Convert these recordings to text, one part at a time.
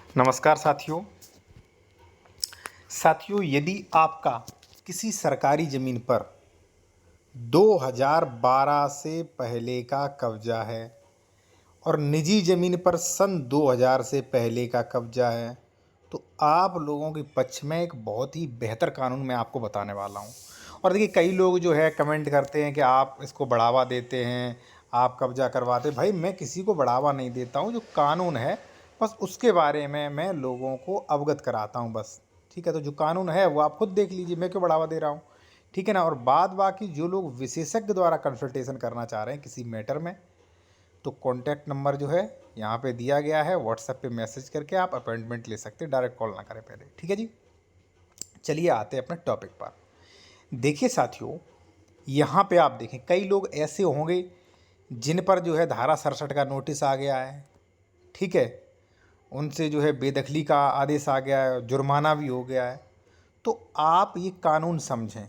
नमस्कार साथियों, यदि आपका किसी सरकारी ज़मीन पर 2012 से पहले का कब्जा है और निजी ज़मीन पर सन 2000 से पहले का कब्जा है, तो आप लोगों के पक्ष में एक बहुत ही बेहतर कानून मैं आपको बताने वाला हूँ। और देखिए, कई लोग जो है कमेंट करते हैं कि आप इसको बढ़ावा देते हैं, आप कब्जा करवाते। भाई, मैं किसी को बढ़ावा नहीं देता हूँ। जो कानून है बस उसके बारे में मैं लोगों को अवगत कराता हूँ बस। ठीक है, तो जो कानून है वो आप खुद देख लीजिए, मैं क्यों बढ़ावा दे रहा हूँ। ठीक है ना। और बाद बाकी जो लोग विशेषज्ञ द्वारा कंसल्टेशन करना चाह रहे हैं किसी मैटर में, तो कॉन्टैक्ट नंबर जो है यहाँ पे दिया गया है, व्हाट्सएप पे मैसेज करके आप अपॉइंटमेंट ले सकते हैं। डायरेक्ट कॉल ना करें पहले। ठीक है जी। चलिए आते हैं अपने टॉपिक पर। देखिए साथियों, यहाँ पे आप देखें कई लोग ऐसे होंगे जिन पर जो है धारा 67 का नोटिस आ गया है। ठीक है, उनसे जो है बेदखली का आदेश आ गया है, जुर्माना भी हो गया है। तो आप ये कानून समझें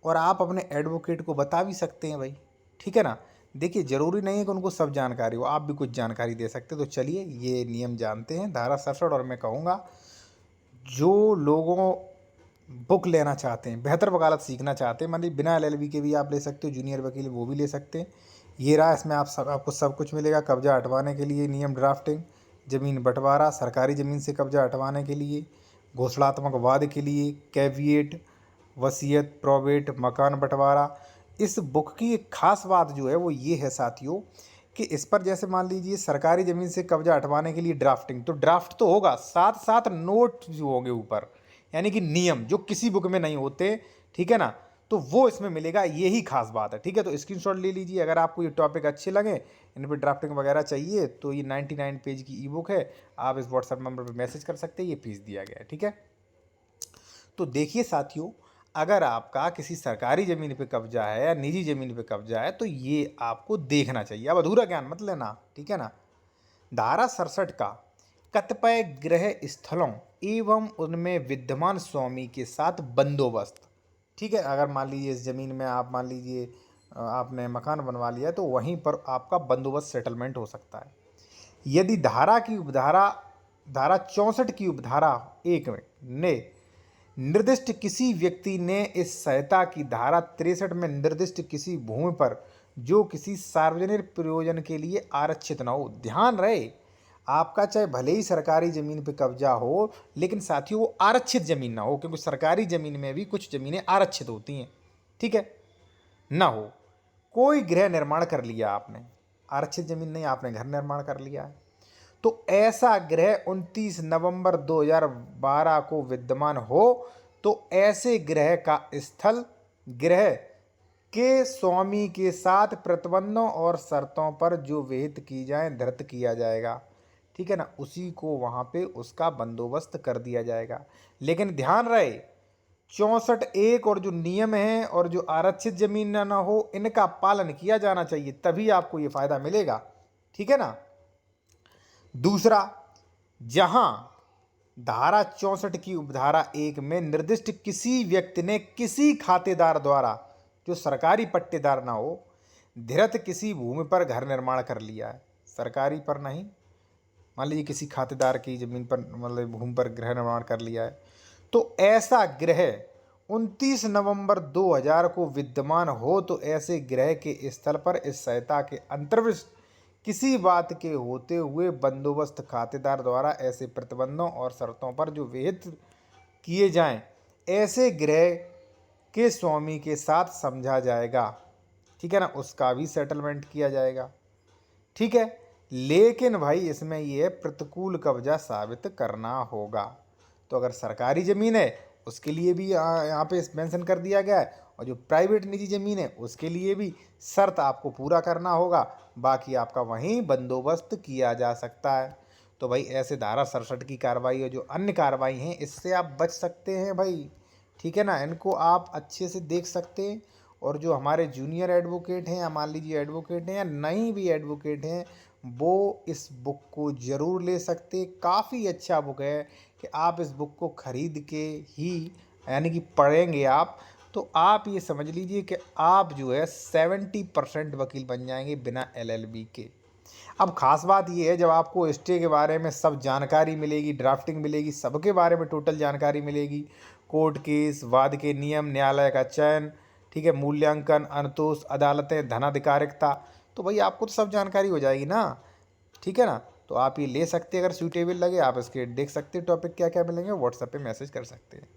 और आप अपने एडवोकेट को बता भी सकते हैं भाई। ठीक है ना। देखिए, ज़रूरी नहीं है कि उनको सब जानकारी हो, आप भी कुछ जानकारी दे सकते हैं। तो चलिए ये नियम जानते हैं, धारा 67। और मैं कहूँगा, जो लोगों बुक लेना चाहते हैं, बेहतर वकालत सीखना चाहते हैं, मतलब बिना एलएलबी के भी आप ले सकते हो, जूनियर वकील वो भी ले सकते हैं। ये रहा, इसमें आपको सब कुछ मिलेगा। कब्जा हटवाने के लिए नियम ड्राफ्टिंग, ज़मीन बंटवारा, सरकारी ज़मीन से कब्जा हटवाने के लिए, घोषणात्मक वाद के लिए, कैविएट, वसीयत, प्रोबेट, मकान बंटवारा। इस बुक की एक खास बात जो है वो ये है साथियों, कि इस पर जैसे मान लीजिए सरकारी ज़मीन से कब्जा हटवाने के लिए ड्राफ्टिंग, तो ड्राफ्ट तो होगा, साथ साथ नोट जो होंगे ऊपर, यानी कि नियम जो किसी बुक में नहीं होते। ठीक है ना। तो वो इसमें मिलेगा, यही खास बात है। ठीक है, तो स्क्रीनशॉट ले लीजिए। अगर आपको ये टॉपिक अच्छे लगे, इन पर ड्राफ्टिंग वगैरह चाहिए, तो ये 99 पेज की ई बुक है। आप इस व्हाट्सएप नंबर पर मैसेज कर सकते हैं, ये फीस दिया गया है। ठीक है। तो देखिए साथियों, अगर आपका किसी सरकारी ज़मीन पे कब्जा है या निजी ज़मीन पे कब्जा है, तो ये आपको देखना चाहिए। अब अधूरा ज्ञान मत लेना। ठीक है ना। धारा 67 का कतिपय गृह स्थलों एवं उनमें विद्यमान स्वामी के साथ बंदोबस्त। ठीक है, अगर मान लीजिए इस ज़मीन में आप मान लीजिए आपने मकान बनवा लिया है, तो वहीं पर आपका बंदोबस्त सेटलमेंट हो सकता है। यदि धारा 64 की उपधारा 1 में ने निर्दिष्ट किसी व्यक्ति ने इस संहिता की धारा 63 में निर्दिष्ट किसी भूमि पर जो किसी सार्वजनिक प्रयोजन के लिए आरक्षित न हो। ध्यान रहे, आपका चाहे भले ही सरकारी ज़मीन पे कब्जा हो, लेकिन साथियों वो आरक्षित ज़मीन ना हो, क्योंकि सरकारी ज़मीन में भी कुछ ज़मीनें आरक्षित होती हैं। ठीक है ना। हो कोई गृह निर्माण कर लिया आपने, आरक्षित ज़मीन नहीं, आपने घर निर्माण कर लिया है, तो ऐसा गृह 29 नवंबर 2012 को विद्यमान हो, तो ऐसे गृह का स्थल गृह के स्वामी के साथ प्रतिबंधों और शर्तों पर जो विहित की जाए धृत किया जाएगा। ठीक है ना। उसी को वहाँ पे उसका बंदोबस्त कर दिया जाएगा। लेकिन ध्यान रहे, 64(1) और जो नियम है और जो आरक्षित जमीन ना हो, इनका पालन किया जाना चाहिए, तभी आपको ये फायदा मिलेगा। ठीक है ना। दूसरा, जहां धारा 64 की उपधारा 1 में निर्दिष्ट किसी व्यक्ति ने किसी खातेदार द्वारा, जो सरकारी पट्टेदार ना हो, धृत किसी भूमि पर घर निर्माण कर लिया है, सरकारी पर नहीं, मान लीजिए किसी खातेदार की जमीन पर मतलब भूमि पर गृह निर्माण कर लिया है, तो ऐसा गृह 29 नवंबर 2000 को विद्यमान हो, तो ऐसे गृह के स्थल पर इस संहिता के अंतर्गत किसी बात के होते हुए बंदोबस्त खातेदार द्वारा ऐसे प्रतिबंधों और शर्तों पर जो विहित किए जाएं, ऐसे गृह के स्वामी के साथ समझा जाएगा। ठीक है ना। उसका भी सेटलमेंट किया जाएगा। ठीक है। लेकिन भाई इसमें यह प्रतिकूल कब्जा साबित करना होगा। तो अगर सरकारी ज़मीन है उसके लिए भी यहाँ पे मेंशन कर दिया गया है, और जो प्राइवेट निजी ज़मीन है उसके लिए भी शर्त आपको पूरा करना होगा, बाकी आपका वहीं बंदोबस्त किया जा सकता है। तो भाई ऐसे धारा 67 की कार्रवाई और जो अन्य कार्रवाई हैं, इससे आप बच सकते हैं भाई। ठीक है ना। इनको आप अच्छे से देख सकते हैं। और जो हमारे जूनियर एडवोकेट हैं, या मान लीजिए एडवोकेट हैं या नहीं भी एडवोकेट हैं, वो इस बुक को ज़रूर ले सकते। काफ़ी अच्छा बुक है कि आप इस बुक को ख़रीद के ही यानी कि पढ़ेंगे आप, तो आप ये समझ लीजिए कि आप जो है 70% वकील बन जाएंगे बिना एलएलबी के। अब ख़ास बात ये है, जब आपको स्टे के बारे में सब जानकारी मिलेगी, ड्राफ्टिंग मिलेगी, सबके बारे में टोटल जानकारी मिलेगी, कोर्ट केस, वाद के नियम, न्यायालय का चयन, ठीक है, मूल्यांकन, अनुतोष, अदालतें, धनाधिकारिकता, तो भाई आपको तो सब जानकारी हो जाएगी ना। ठीक है ना। तो आप ये ले सकते हैं, अगर सूटेबल लगे आप इसके देख सकते हैं टॉपिक क्या क्या मिलेंगे, व्हाट्सएप पे मैसेज कर सकते हैं।